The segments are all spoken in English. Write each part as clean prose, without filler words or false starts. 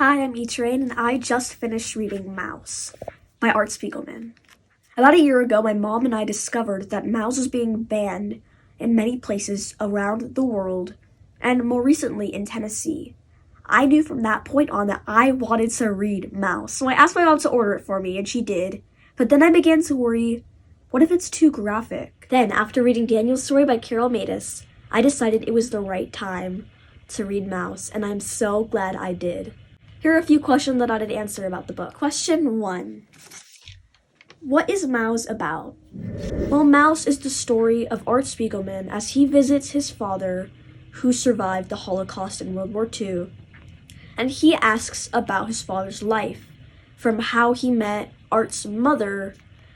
Hi, I'm E-Train, and I just finished reading MAUS by Art Spiegelman. About a year ago, my mom and I discovered that MAUS was being banned in many places around the world, and more recently in Tennessee. I knew from that point on that I wanted to read MAUS, so I asked my mom to order it for me, and she did. But then I began to worry, what if it's too graphic? Then, after reading Daniel's story by Carol Matus, I decided it was the right time to read MAUS, and I'm so glad I did. Here are a few questions that I did answer about the book. Question 1. What is MAUS about? Well, MAUS is the story of Art Spiegelman as he visits his father, who survived the Holocaust in World War II, and he asks about his father's life, from how he met Art's mother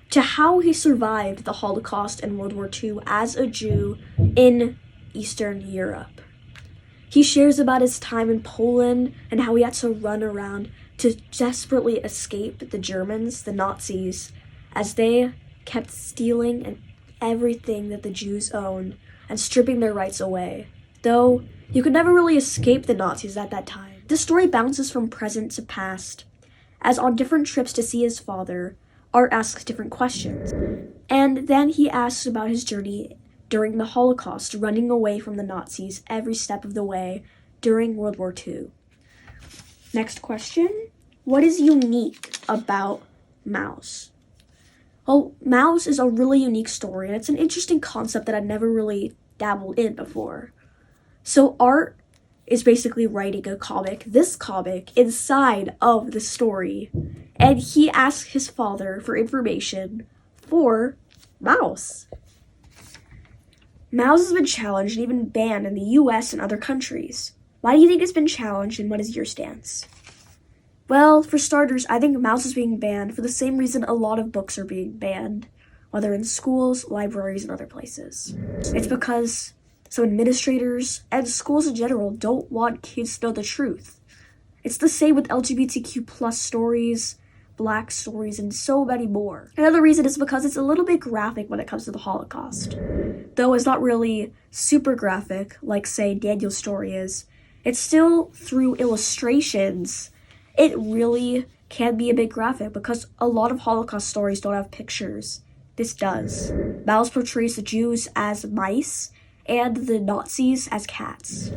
to how he survived the Holocaust and World War II as a Jew in Eastern Europe. He shares about his time in Poland and how he had to run around to desperately escape the Germans, the Nazis, as they kept stealing everything that the Jews owned and stripping their rights away. Though you could never really escape the Nazis at that time. This story bounces from present to past, as on different trips to see his father, Art asks different questions. And then he asks about his journey during the Holocaust, running away from the Nazis every step of the way during World War II. Next question. What is unique about MAUS? Well, MAUS is a really unique story, and it's an interesting concept that I've never really dabbled in before. So Art is basically writing a comic, this comic, inside of the story, and he asks his father for information for MAUS. MAUS has been challenged and even banned in the US and other countries. Why do you think it's been challenged, and what is your stance? Well, for starters, I think MAUS is being banned for the same reason a lot of books are being banned, whether in schools, libraries, and other places. It's because some administrators and schools in general don't want kids to know the truth. It's the same with LGBTQ plus stories, Black stories, and so many more. Another reason is because it's a little bit graphic when it comes to the Holocaust. Though it's not really super graphic, like say Daniel's story is, it's still through illustrations. It really can be a bit graphic because a lot of Holocaust stories don't have pictures. This does. MAUS portrays the Jews as mice and the Nazis as cats.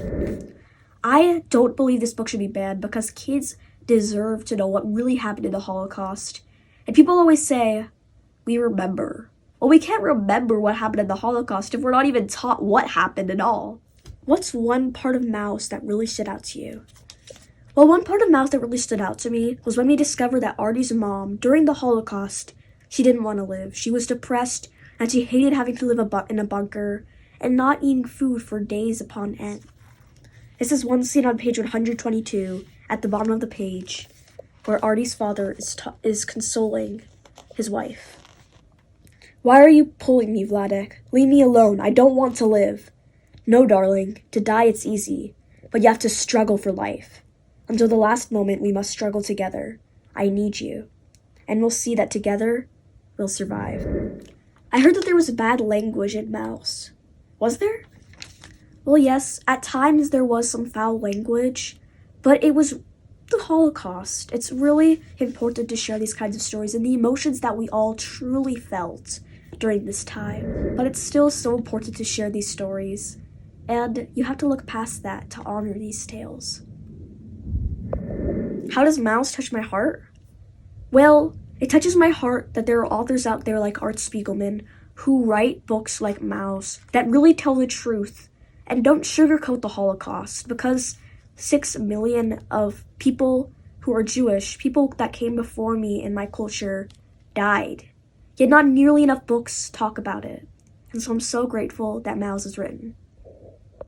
I don't believe this book should be banned because kids deserve to know what really happened in the Holocaust. And people always say, we remember. Well, we can't remember what happened in the Holocaust if we're not even taught what happened at all. What's one part of MAUS that really stood out to you? Well, one part of MAUS that really stood out to me was when we discovered that Artie's mom, during the Holocaust, she didn't want to live. She was depressed, and she hated having to live in a bunker and not eating food for days upon end. This is one scene on page 122, at the bottom of the page, where Artie's father is consoling his wife. Why are you pulling me, Vladek? Leave me alone. I don't want to live. No, darling. To die it's easy, but you have to struggle for life. Until the last moment, we must struggle together. I need you. And we'll see that together, we'll survive. I heard that there was bad language in MAUS. Was there? Well, yes, at times there was some foul language, but it was the Holocaust. It's really important to share these kinds of stories and the emotions that we all truly felt during this time. But it's still so important to share these stories, and you have to look past that to honor these tales. How does MAUS touch my heart? Well, it touches my heart that there are authors out there like Art Spiegelman who write books like MAUS that really tell the truth and don't sugarcoat the Holocaust, because 6 million of people who are Jewish, people that came before me in my culture, died. Yet not nearly enough books talk about it. And so I'm so grateful that MAUS is written.